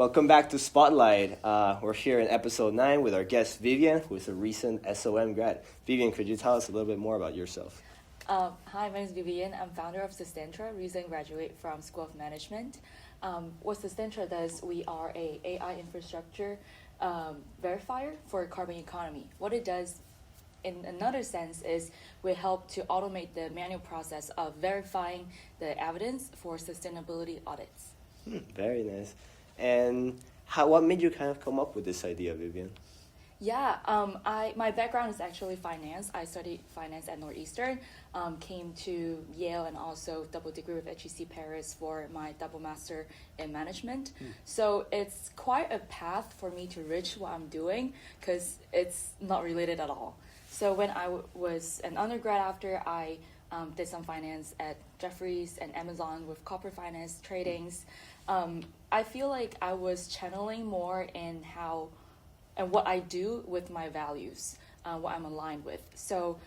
Welcome back to Spotlight. We're here in episode 9 with our guest Vivian, who is a recent SOM grad. Vivian, could you tell us a little bit more about yourself? Hi, my name is Vivian. I'm founder of Sustentra, recent graduate from School of Management. What Sustentra does, we are a AI infrastructure verifier for carbon economy. What it does, in another sense, is we help to automate the manual process of verifying the evidence for sustainability audits. Very nice. And what made you kind of come up with this idea, Vivian? Yeah, my background is actually finance. I studied finance at Northeastern, came to Yale and also double degree with HEC Paris for my double master in management. So it's quite a path for me to reach what I'm doing because it's not related at all. So when I was an undergrad after, I did some finance at Jefferies and Amazon with corporate finance tradings. I feel like I was channeling more in how and what I do with my values, what I'm aligned with. So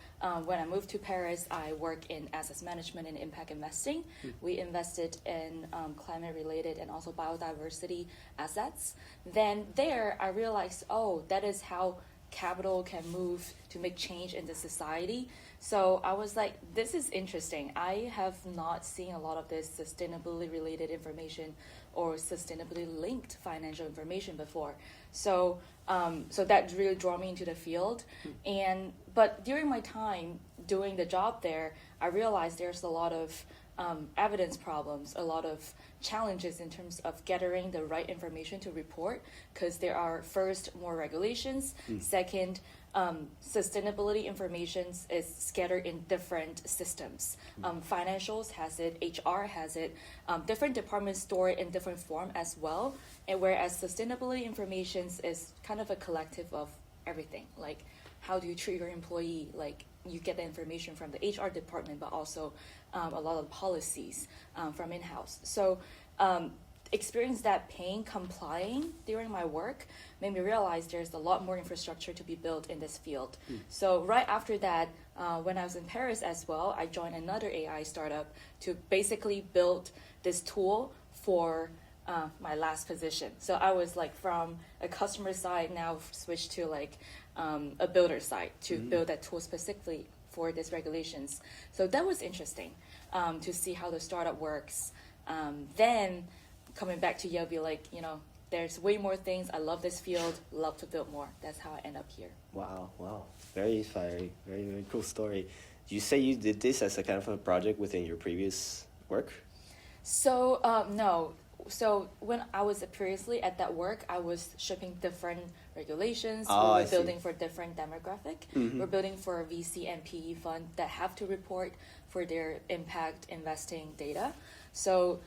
when I moved to Paris, I work in assets management and impact investing. We invested in climate-related and also biodiversity assets. Then there, I realized, that is how capital can move to make change in the society. So I was like, this is interesting. I have not seen a lot of this sustainability related information or sustainability linked financial information before. So that really drew me into the field. But during my time doing the job there, I realized there's a lot of evidence problems, a lot of challenges in terms of gathering the right information to report, because there are first more regulations, second sustainability information is scattered in different systems. Financials has it, HR has it, different departments store it in different form as well, and whereas sustainability information is kind of a collective of everything, like how do you treat your employee, like you get the information from the HR department, but also a lot of policies from in-house. So experience that pain complying during my work made me realize there's a lot more infrastructure to be built in this field. So right after that, when I was in Paris as well, I joined another AI startup to basically build this tool for my last position. So I was like from a customer side now switched to like a builder side to build that tool specifically for these regulations. So that was interesting to see how the startup works. Then coming back to Yale, be like, there's way more things. I love this field, love to build more. That's how I end up here. Wow. Very inspiring. Very, very cool story. You say you did this as a kind of a project within your previous work? So, no. So when I was previously at that work, I was shipping different regulations. We were building for different demographic. We're building for a VC and PE fund that have to report for their impact investing data. So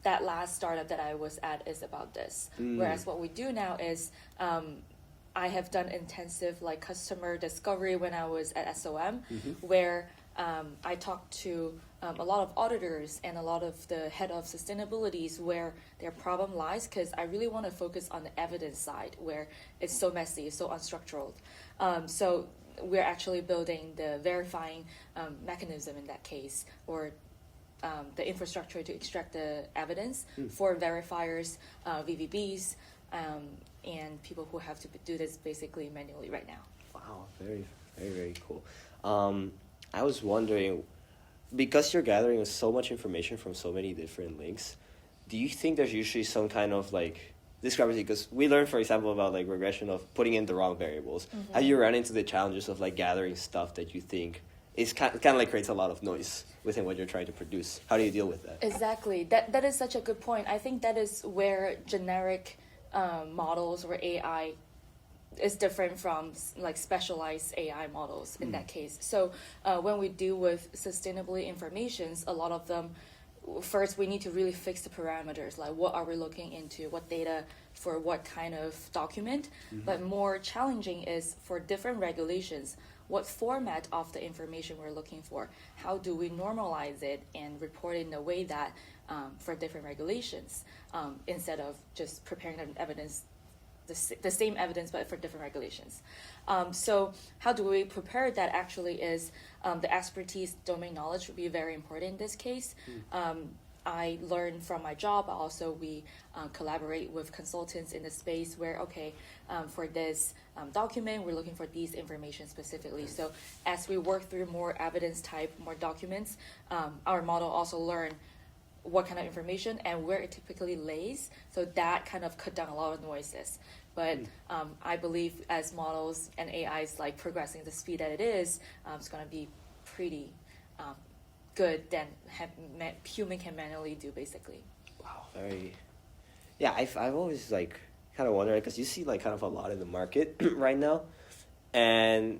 that last startup that I was at is about this. Whereas what we do now is I have done intensive like customer discovery when I was at SOM, where I talked to a lot of auditors and a lot of the head of sustainabilities where their problem lies, because I really want to focus on the evidence side where it's so messy, so unstructured. So we're actually building the verifying mechanism in that case, or the infrastructure to extract the evidence for verifiers, VVBs, and people who have to do this basically manually right now. Wow, very, very, very cool. I was wondering, because you're gathering so much information from so many different links, do you think there's usually some kind of like discrepancy? Because we learned, for example, about like regression of putting in the wrong variables. Have you run into the challenges of like gathering stuff that you think is kind of like creates a lot of noise within what you're trying to produce? How do you deal with that? Exactly. That is such a good point. I think that is where generic models or AI is different from like specialized AI models in that case. So when we deal with sustainability informations, a lot of them, first we need to really fix the parameters, like what are we looking into, what data for what kind of document. But more challenging is for different regulations, what format of the information we're looking for, how do we normalize it and report it in a way that for different regulations, instead of just preparing an evidence, the same evidence but for different regulations. So how do we prepare that actually is the expertise, domain knowledge would be very important in this case. I learn from my job. Also, we collaborate with consultants in the space where, okay, for this document, we're looking for these information specifically. So as we work through more evidence type, more documents, our model also learn what kind of information and where it typically lays. So that kind of cut down a lot of noises. But I believe as models and AI is like progressing the speed that it is, it's going to be pretty good than human can manually do, basically. Wow, very. Yeah, I've always like kind of wondered, because you see like kind of a lot in the market right now, and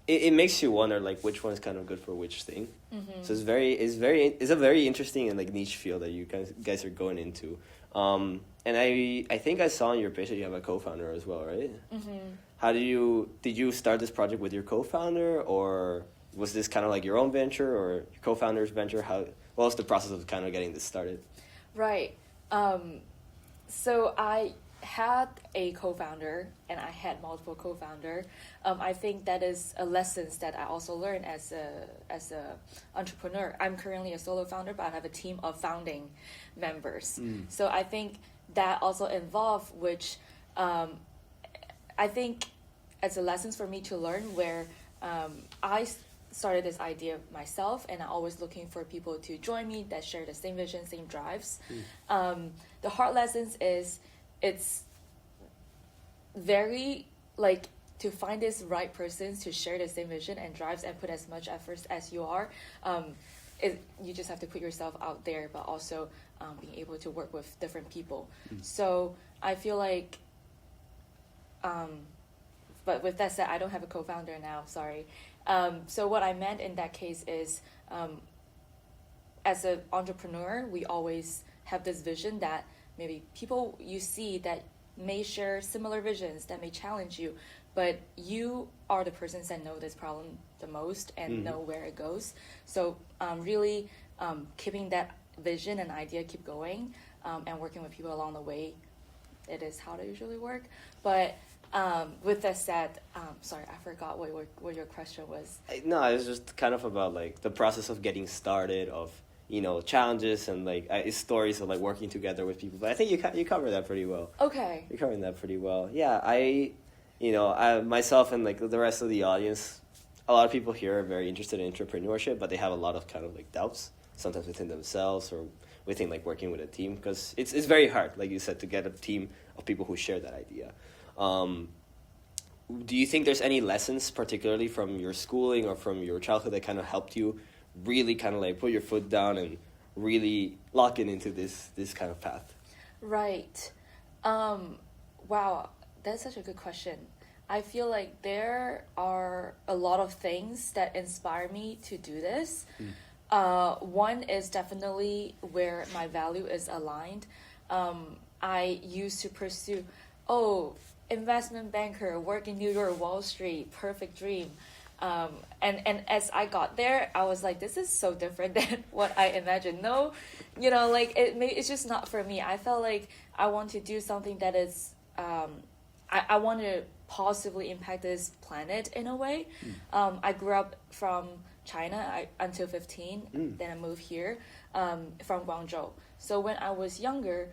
it makes you wonder like which one is kind of good for which thing. Mm-hmm. So it's a very interesting and like niche field that you guys are going into. And I think I saw on your page that you have a co-founder as well, right? Mm-hmm. Did you start this project with your co-founder, or was this kind of like your own venture or your co-founder's venture? What was the process of kind of getting this started? Right. So I had a co-founder and I had multiple co-founder. I think that is a lesson that I also learned as a entrepreneur. I'm currently a solo founder, but I have a team of founding members. So I think that also involved, which I think as a lessons for me to learn, where I started this idea myself, and I'm always looking for people to join me that share the same vision, same drives. The hard lessons is it's very like to find this right person to share the same vision and drives and put as much effort as you are. You just have to put yourself out there, but also being able to work with different people. So I feel like, but with that said, I don't have a co-founder now, sorry. So what I meant in that case is, as an entrepreneur, we always have this vision that maybe people you see that may share similar visions that may challenge you, but you are the persons that know this problem the most and know where it goes. So really keeping that vision and idea keep going, and working with people along the way, it is how they usually work. But with that said, sorry, I forgot what your question was. No, it was just kind of about like the process of getting started, of challenges and like stories of like working together with people. But I think you covered that pretty well. Okay. You're covering that pretty well. Yeah, I myself and like the rest of the audience, a lot of people here are very interested in entrepreneurship, but they have a lot of kind of like doubts, sometimes within themselves or within like working with a team, because it's very hard, like you said, to get a team of people who share that idea. Do you think there's any lessons, particularly from your schooling or from your childhood, that kind of helped you really kind of like put your foot down and really lock in into this kind of path? Right. Wow, that's such a good question. I feel like there are a lot of things that inspire me to do this. One is definitely where my value is aligned. I used to pursue, investment banker, work in New York, Wall Street, perfect dream. And as I got there, I was like, this is so different than what I imagined. No, like it's just not for me. I felt like I want to do something that is, I want to positively impact this planet in a way. I grew up from China until 15, then I moved here from Guangzhou. So when I was younger,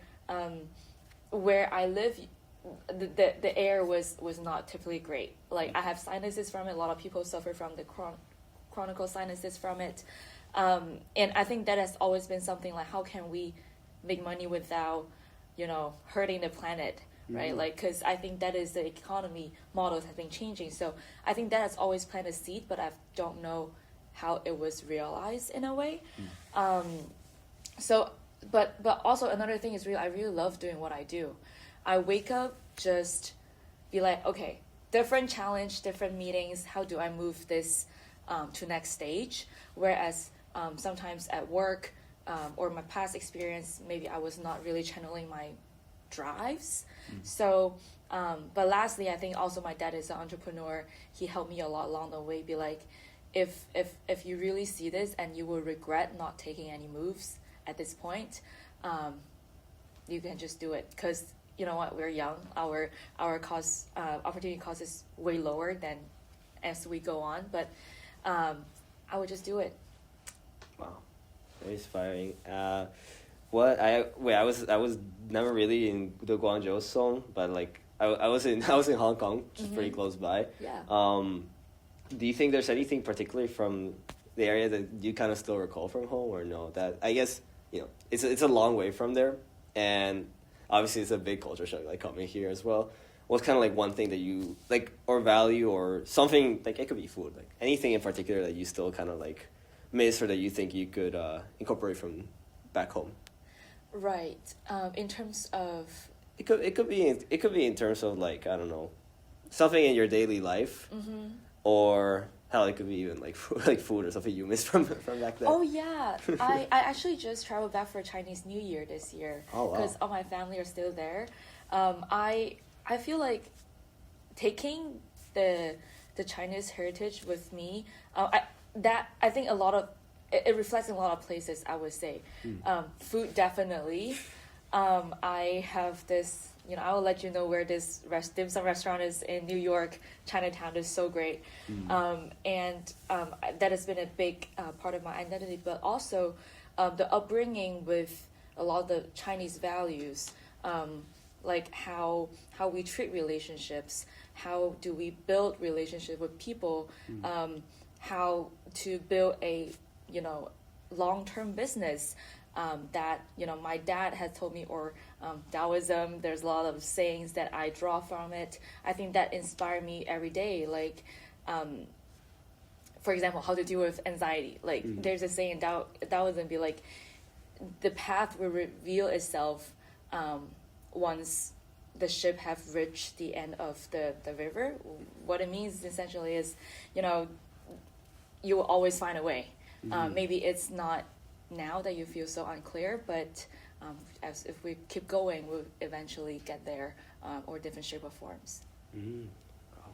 where I live, the air was not typically great. Like I have sinuses from it. A lot of people suffer from the chronic sinuses from it. And I think that has always been something like, how can we make money without, hurting the planet, right? Like, because I think that is the economy models have been changing. So I think that has always planted a seed, but I don't know how it was realized in a way. So, but also another thing is I really love doing what I do. I wake up, just be like, okay, different challenge, different meetings. How do I move this to next stage? Whereas sometimes at work or my past experience, maybe I was not really channeling my drives. So, but lastly, I think also my dad is an entrepreneur. He helped me a lot along the way. Be like, if you really see this and you will regret not taking any moves at this point, you can just do it, because you know what, we're young. Our opportunity cost is way lower than as we go on. But I would just do it. Wow, very inspiring. What I was never really in the Guangzhou zone, but like I was in I was in Hong Kong, which is pretty close by. Yeah. Do you think there's anything particularly from the area that you kind of still recall from home, or no? That I guess it's a long way from there, and obviously it's a big culture shock like coming here as well. What's kind of like one thing that you like or value or something, like it could be food, like anything in particular that you still kind of like miss or that you think you could incorporate from back home? Right. In terms of It could be in terms of like, I don't know, something in your daily life, or hell, it could be even like food or something you missed from back then. Oh yeah, I actually just traveled back for Chinese New Year this year. Oh, wow. Because all my family are still there. I feel like taking the Chinese heritage with me. I think a lot of it reflects in a lot of places. I would say, food definitely. I have this. I will let you know where this dim sum restaurant is in New York. Chinatown is so great, and that has been a big part of my identity. But also, the upbringing with a lot of the Chinese values, like how we treat relationships, how do we build relationship with people, how to build a long-term business. That my dad has told me, or Taoism. There's a lot of sayings that I draw from it. I think that inspire me every day. Like, for example, how to deal with anxiety. Like, there's a saying in Taoism, be like, the path will reveal itself once the ship have reached the end of the river. What it means essentially is, you will always find a way. Maybe it's not now that you feel so unclear, but if we keep going, we'll eventually get there, or different shape or forms. Wow.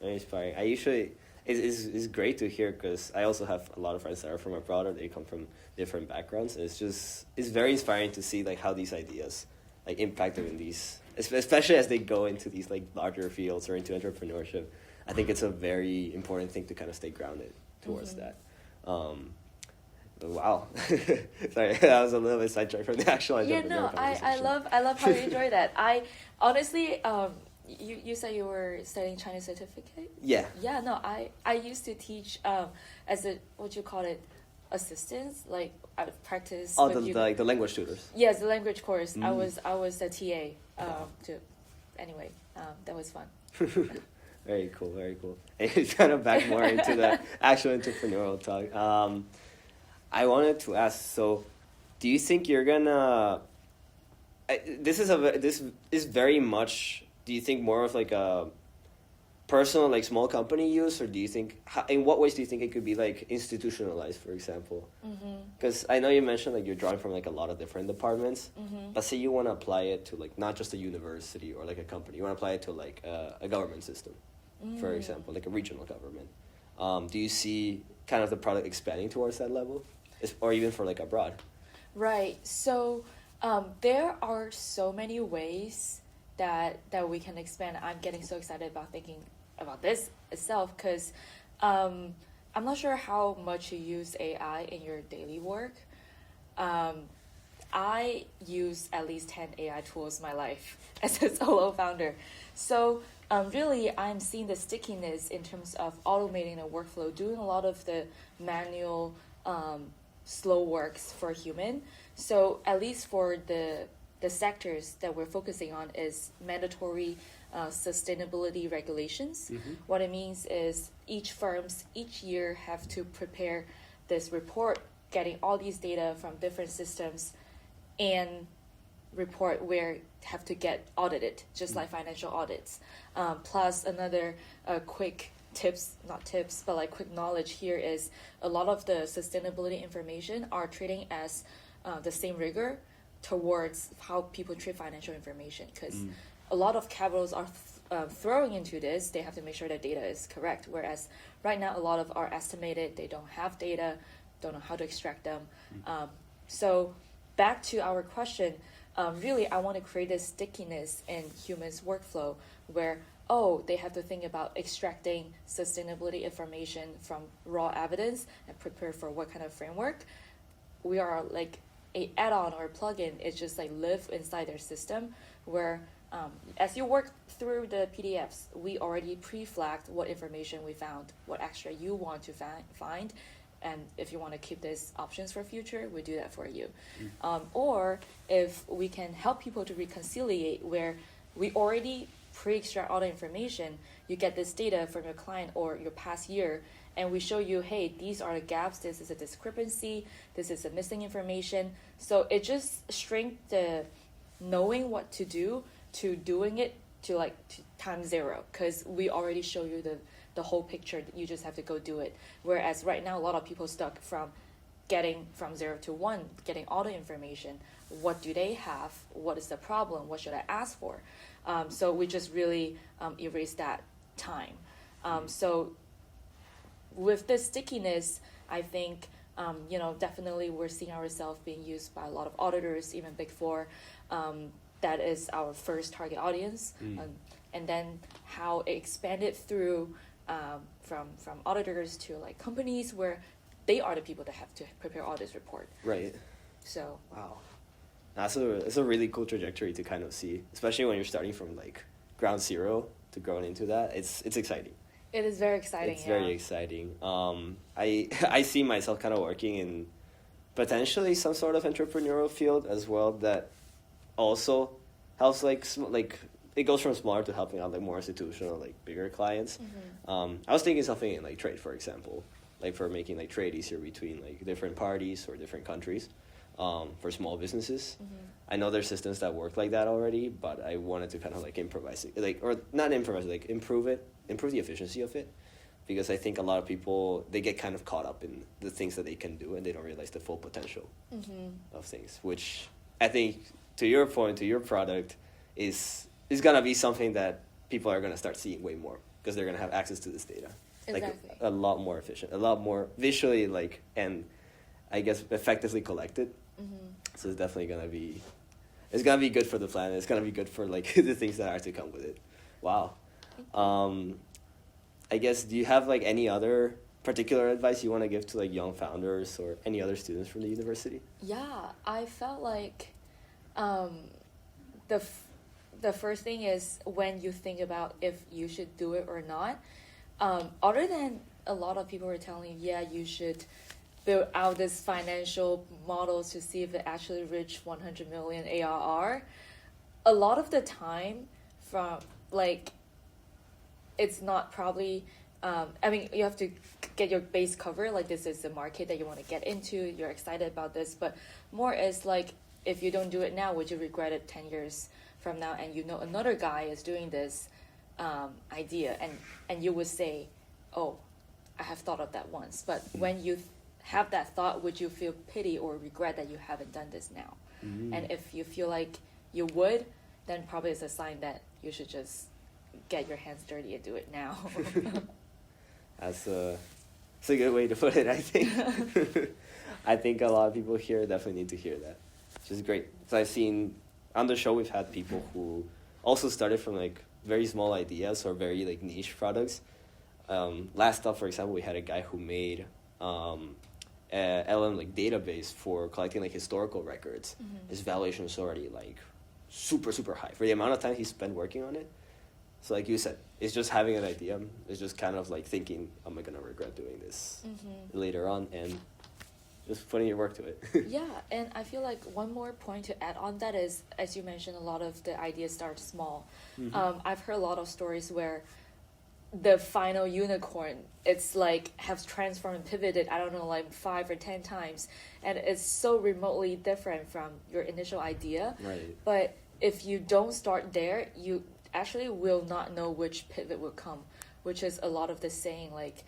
Very inspiring. I usually it's great to hear, because I also have a lot of friends that are from abroad, or they come from different backgrounds, and it's very inspiring to see like how these ideas like impact them in these, especially as they go into these like larger fields or into entrepreneurship. I think it's a very important thing to kind of stay grounded towards that. Wow. Sorry, that was a little bit sidetracked from the actual entrepreneur conversation. I love how you enjoy that. I honestly, you said you were studying Chinese certificate? Yeah. Yeah, no, I used to teach as a, what you call it, assistants, like I would practice. Oh, the language tutors. Yes, the language course. I was a TA. Anyway, that was fun. Very cool, very cool. And it's kind of back more into the actual entrepreneurial talk. I wanted to ask, so do you think you're gonna this is very much, do you think more of like a personal, like small company use, or do you think, in what ways do you think it could be like institutionalized, for example? Because I know you mentioned like you're drawing from like a lot of different departments, but say you want to apply it to like not just a university or like a company, you want to apply it to like a government system, for example, like a regional government. Do you see kind of the product expanding towards that level, or even for like abroad? Right. So there are so many ways that we can expand. I'm getting so excited about thinking about this itself, because I'm not sure how much you use AI in your daily work. I use at least 10 AI tools in my life as a solo founder. So really, I'm seeing the stickiness in terms of automating the workflow, doing a lot of the manual slow works for a human. So at least for the sectors that we're focusing on is mandatory sustainability regulations. What it means is each year have to prepare this report, getting all these data from different systems, and report where have to get audited, just like financial audits. Plus another quick quick knowledge here is a lot of the sustainability information are treating as the same rigor towards how people treat financial information, because a lot of capitals are throwing into this. They have to make sure that data is correct, whereas right now a lot of are estimated, they don't have data, don't know how to extract them. So back to our question, really I want to create this stickiness in humans' workflow where they have to think about extracting sustainability information from raw evidence and prepare for what kind of framework. We are like a add-on or a plugin is just like live inside their system where as you work through the PDFs, we already pre-flagged what information we found, what extra you want to find, and if you want to keep these options for future, we do that for you. Or if we can help people to reconciliate where we already pre-extract all the information, you get this data from your client or your past year, and we show you, hey, these are the gaps, this is a discrepancy, this is a missing information. So it just shrinks the knowing what to do to doing it to like to times 0, because we already show you the whole picture. You just have to go do it. Whereas right now, a lot of people stuck from getting from 0 to 1, getting all the information. What do they have? What is the problem? What should I ask for? So we just really erase that time. So with this stickiness, I think, definitely we're seeing ourselves being used by a lot of auditors, even Big Four. That is our first target audience. And then how it expanded through from auditors to like companies where they are the people that have to prepare audit report. Right. So. Wow. It's a really cool trajectory to kind of see, especially when you're starting from like ground zero to growing into that. It's exciting. It is very exciting. It's very exciting. I see myself kind of working in potentially some sort of entrepreneurial field as well that also helps like it goes from smaller to helping out like more institutional, like bigger clients. I was thinking something in like trade, for example, like for making like trade easier between like different parties or different countries. For small businesses. I know there's systems that work like that already, but I wanted to kind of like improvise it, like, or not improvise, like improve the efficiency of it, because I think a lot of people, they get kind of caught up in the things that they can do and they don't realize the full potential of things, which I think, to your point, to your product, is gonna be something that people are gonna start seeing way more because they're gonna have access to this data. Exactly. Like a lot more efficient, a lot more visually, like, and I guess effectively collected. So it's definitely gonna be good for the planet. It's gonna be good for like the things that are to come with it. Wow. I guess, do you have like any other particular advice you want to give to like young founders or any other students from the university? Yeah, I felt like the first thing is when you think about if you should do it or not. Other than a lot of people were telling you, yeah, you should build out this financial models to see if it actually reach 100 million ARR. A lot of the time, from like, it's not probably. You have to get your base covered. Like, this is the market that you want to get into. You're excited about this, but more is like, if you don't do it now, would you regret it 10 years from now? And another guy is doing this idea, and you would say, oh, I have thought of that once. But when you have that thought, would you feel pity or regret that you haven't done this now? And if you feel like you would, then probably it's a sign that you should just get your hands dirty and do it now. That's a good way to put it, I think. I think a lot of people here definitely need to hear that, which is great. So I've seen on the show, we've had people who also started from like very small ideas or very like niche products. Last up, for example, we had a guy who made LM like database for collecting like historical records. His valuation was already like super high for the amount of time he spent working on it. So like you said, it's just having an idea. It's just kind of like thinking, am I gonna regret doing this later on, and just putting your work to it. Yeah, and I feel like one more point to add on that is, as you mentioned, a lot of the ideas start small. I've heard a lot of stories where the final unicorn, it's like has transformed and pivoted, I don't know, like 5 or 10 times, and it's so remotely different from your initial idea. Right. But if you don't start there, you actually will not know which pivot will come, which is a lot of the saying, like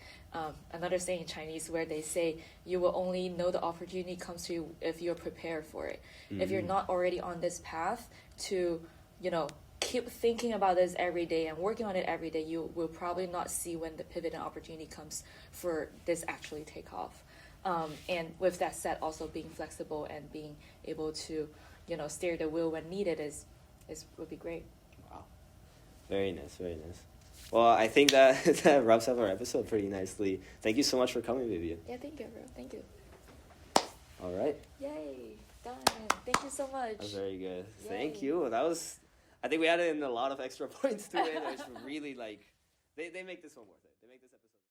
another saying in Chinese where they say you will only know the opportunity comes to you if you're prepared for it. If you're not already on this path to, keep thinking about this every day and working on it every day, you will probably not see when the pivot and opportunity comes for this actually take off. And with that said, also being flexible and being able to, steer the wheel when needed would be great. Wow. Very nice, very nice. Well, I think that wraps up our episode pretty nicely. Thank you so much for coming, Vivian. Yeah, thank you, bro. Thank you. All right. Yay. done. Thank you so much. That's very good. Yay. Thank you. That was, I think we added in a lot of extra points to it. It's really like, they make this one worth it. They make this episode.